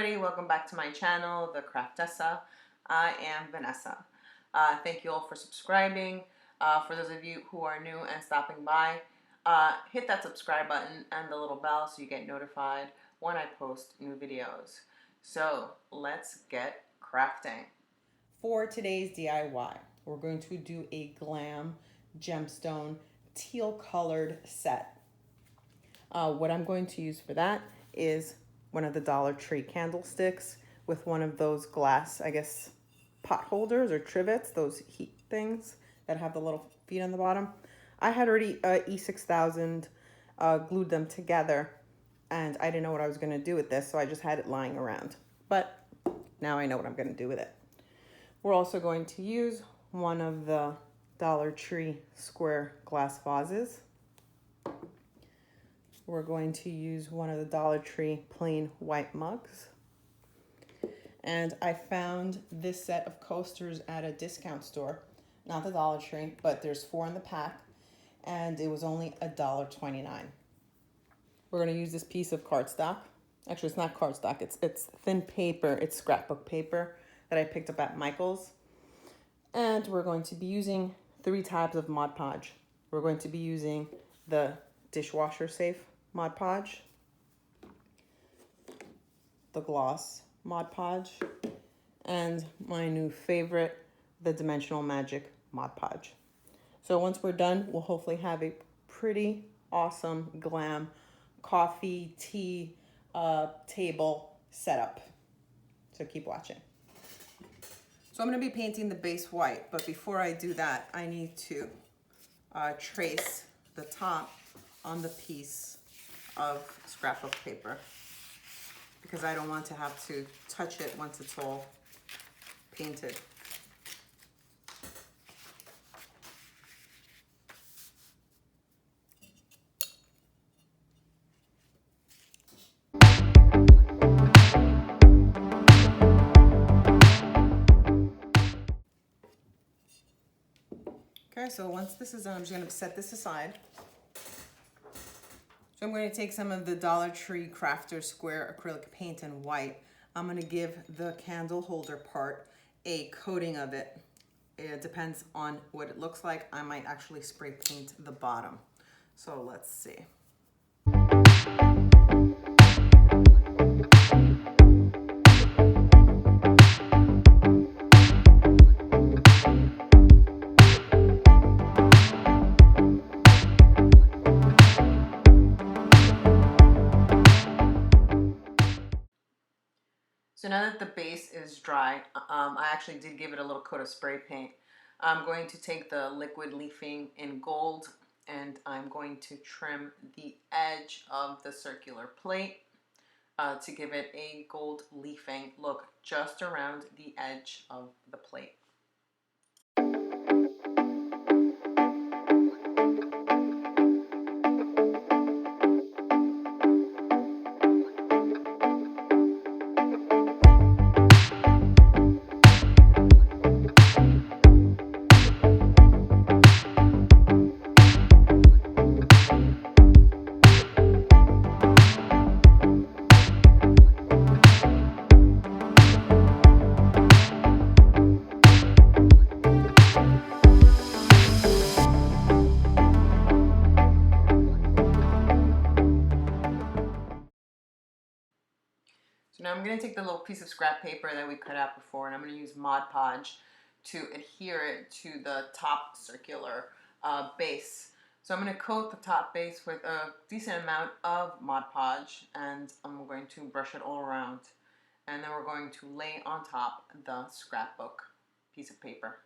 everybody, welcome back to my channel, The Craftessa. I am Vanessa. Thank you all for subscribing. For those of you who are new and stopping by, hit that subscribe button and the little bell so you get notified when I post new videos. So let's get crafting. For today's DIY, we're going to do a glam gemstone teal colored set. What I'm going to use for that is one of the Dollartree candlesticks with one of those glass, I guess, pot holders or trivets, those heat things that have the little feet on the bottom. I had already E6000 glued them together, and I didn't know what I was going to do with this, so I just had it lying around. But now I know what I'm going to do with it. We're also going to use one of the Dollartree square glass vases. We're going to use one of the Dollartree plain white mugs. And I found this set of coasters at a discount store, not the Dollar Tree, but there's 4 in the pack, and it was only $1.29. We're going to use this piece of cardstock. Actually, it's not cardstock, it's thin paper, it's scrapbook paper that I picked up at Michael's. And we're going to be using 3 types of Mod Podge. We're going to be using the dishwasher safe Mod Podge, the gloss Mod Podge, and my new favorite, the Dimensional Magic Mod Podge. So once we're done, we'll hopefully have a pretty awesome glam coffee, tea table setup. So keep watching. So I'm going to be painting the base white, but before I do that, I need to trace the top on the piece of scrapbook paper because I don't want to have to touch it once it's all painted. Okay, so once this is done, I'm just going to set this aside. So I'm going to take some of the Dollar Tree Crafter Square acrylic paint in white. I'm going to give the candle holder part a coating of it. It depends on what it looks like. I might actually spray paint the bottom. So let's see. So now that the base is dry, I actually did give it a little coat of spray paint. I'm going to take the liquid leafing in gold and I'm going to trim the edge of the circular plate to give it a gold leafing look just around the edge of the plate. So now I'm going to take the little piece of scrap paper that we cut out before and I'm going to use Mod Podge to adhere it to the top circular base. So I'm going to coat the top base with a decent amount of Mod Podge and I'm going to brush it all around. And then we're going to lay on top the scrapbook piece of paper.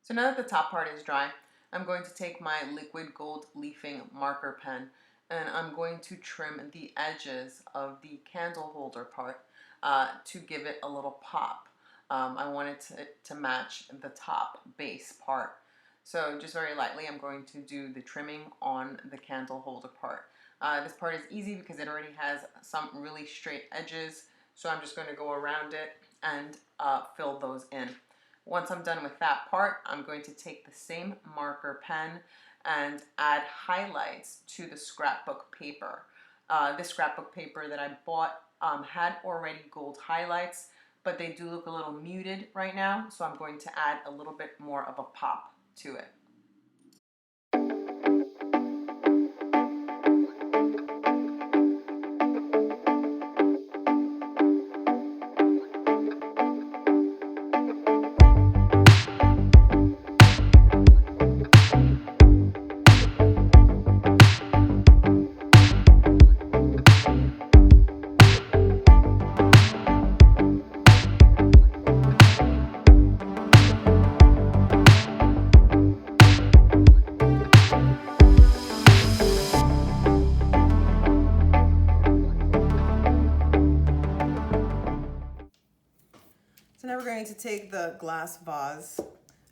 So now that the top part is dry, I'm going to take my liquid gold leafing marker pen and I'm going to trim the edges of the candle holder part to give it a little pop. I want it to match the top base part. So just very lightly, I'm going to do the trimming on the candle holder part. This part is easy because it already has some really straight edges, so I'm just going to go around it and fill those in. Once I'm done with that part, I'm going to take the same marker pen and add highlights to the scrapbook paper. This scrapbook paper that I bought had already gold highlights, but they do look a little muted right now, so I'm going to add a little bit more of a pop to it. So now we're going to take the glass vase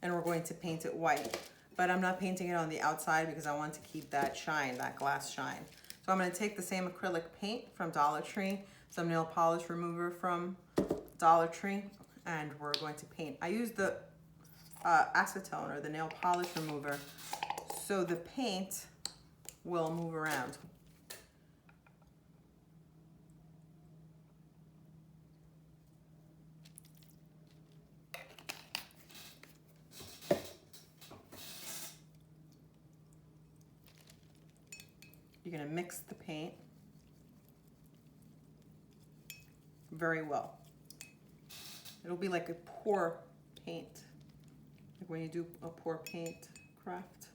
and we're going to paint it white. But I'm not painting it on the outside because I want to keep that shine, that glass shine. So I'm going to take the same acrylic paint from Dollar Tree, some nail polish remover from Dollar Tree, and we're going to paint. I use the acetone or the nail polish remover so the paint will move around. You're going to mix the paint very well. It'll be like a pour paint, like when you do a pour paint craft.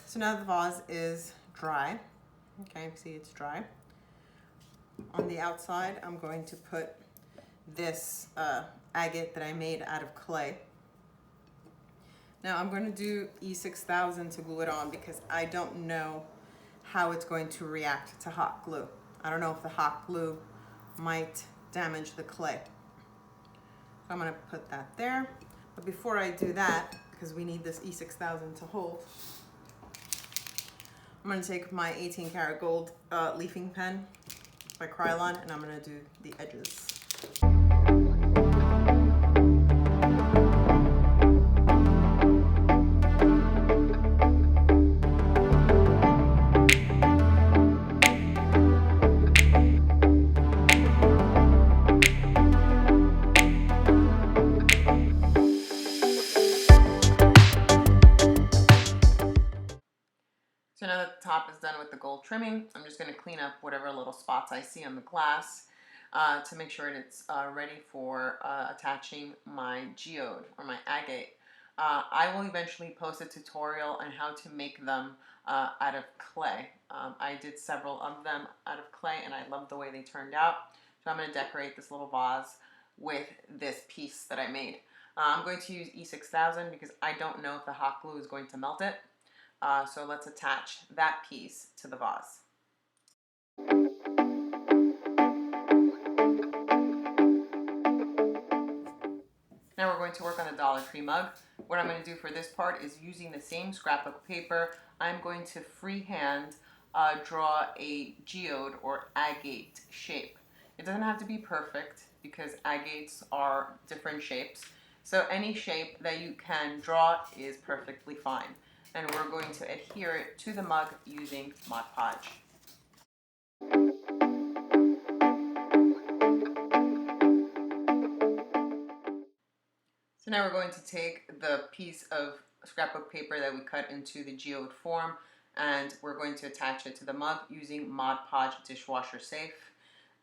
So now the vase is dry. Okay, see it's dry. On the outside, I'm going to put this agate that I made out of clay. Now I'm going to do E6000 to glue it on because I don't know how it's going to react to hot glue. I don't know if the hot glue might damage the clay. So I'm going to put that there. But before I do that, because we need this E6000 to hold, I'm going to take my 18 karat gold leafing pen by Krylon and I'm going to do the edges. So now that the top is done with the gold trimming, I'm just going to clean up whatever little spots I see on the glass to make sure it's ready for attaching my geode or my agate. I will eventually post a tutorial on how to make them out of clay. I did several of them out of clay and I love the way they turned out. So I'm going to decorate this little vase with this piece that I made. I'm going to use E6000 because I don't know if the hot glue is going to melt it. So let's attach that piece to the vase. Now we're going to work on a Dollartree mug. What I'm going to do for this part is using the same scrapbook paper, I'm going to freehand draw a geode or agate shape. It doesn't have to be perfect because agates are different shapes. So any shape that you can draw is perfectly fine. And we're going to adhere it to the mug using Mod Podge. So now we're going to take the piece of scrapbook paper that we cut into the geode form, and we're going to attach it to the mug using Mod Podge Dishwasher Safe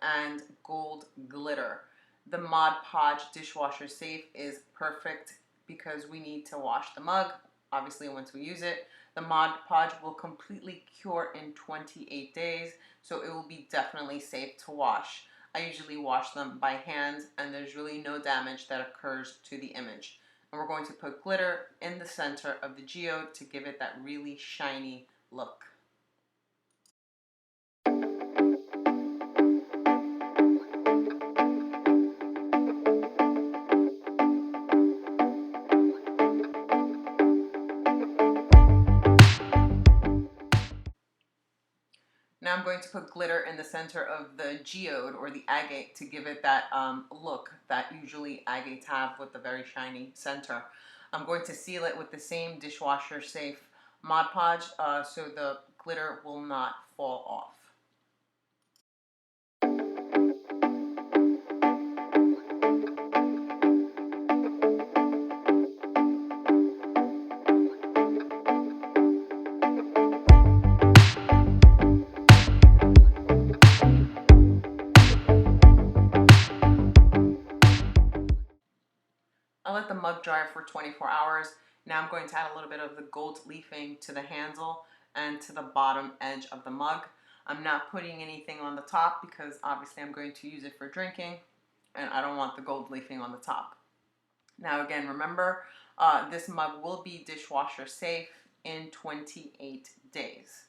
and gold glitter. The Mod Podge Dishwasher Safe is perfect because we need to wash the mug, obviously once we use it. The Mod Podge will completely cure in 28 days, so it will be definitely safe to wash. I usually wash them by hand, and there's really no damage that occurs to the image. And we're going to put glitter in the center of the geode to give it that really shiny look. Now I'm going to put glitter in the center of the geode or the agate to give it that look that usually agates have with the very shiny center. I'm going to seal it with the same dishwasher safe Mod Podge so the glitter will not fall off. I'll let the mug dry for 24 hours. Now I'm going to add a little bit of the gold leafing to the handle and to the bottom edge of the mug. I'm not putting anything on the top because obviously I'm going to use it for drinking and I don't want the gold leafing on the top. Now again, remember, this mug will be dishwasher safe in 28 days.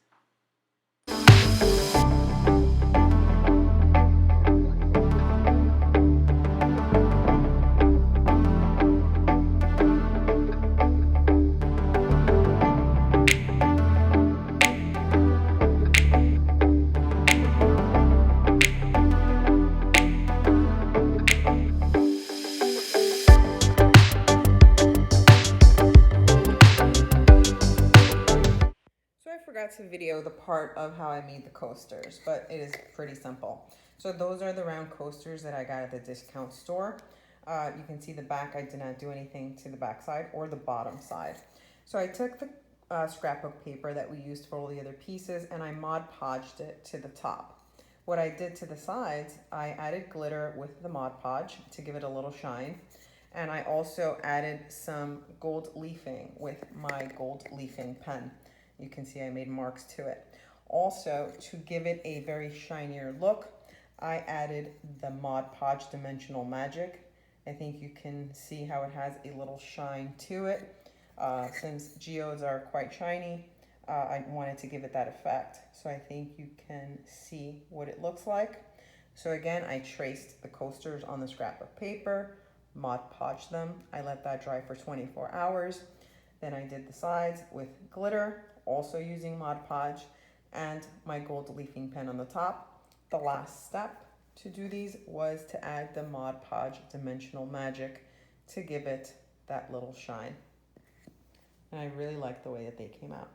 I forgot to video the part of how I made the coasters, but it is pretty simple. So those are the round coasters that I got at the discount store. You can see the back, I did not do anything to the back side or the bottom side. So I took the scrapbook paper that we used for all the other pieces and I Mod Podged it to the top. What I did to the sides, I added glitter with the Mod Podge to give it a little shine. And I also added some gold leafing with my gold leafing pen. You can see I made marks to it. Also, to give it a very shinier look, I added the Mod Podge Dimensional Magic. I think you can see how it has a little shine to it. Since geodes are quite shiny, I wanted to give it that effect. So I think you can see what it looks like. So again, I traced the coasters on the scrapbook paper, Mod Podged them. I let that dry for 24 hours. Then I did the sides with glitter, also using Mod Podge, and my gold leafing pen on the top. The last step to do these was to add the Mod Podge Dimensional Magic to give it that little shine. And I really like the way that they came out.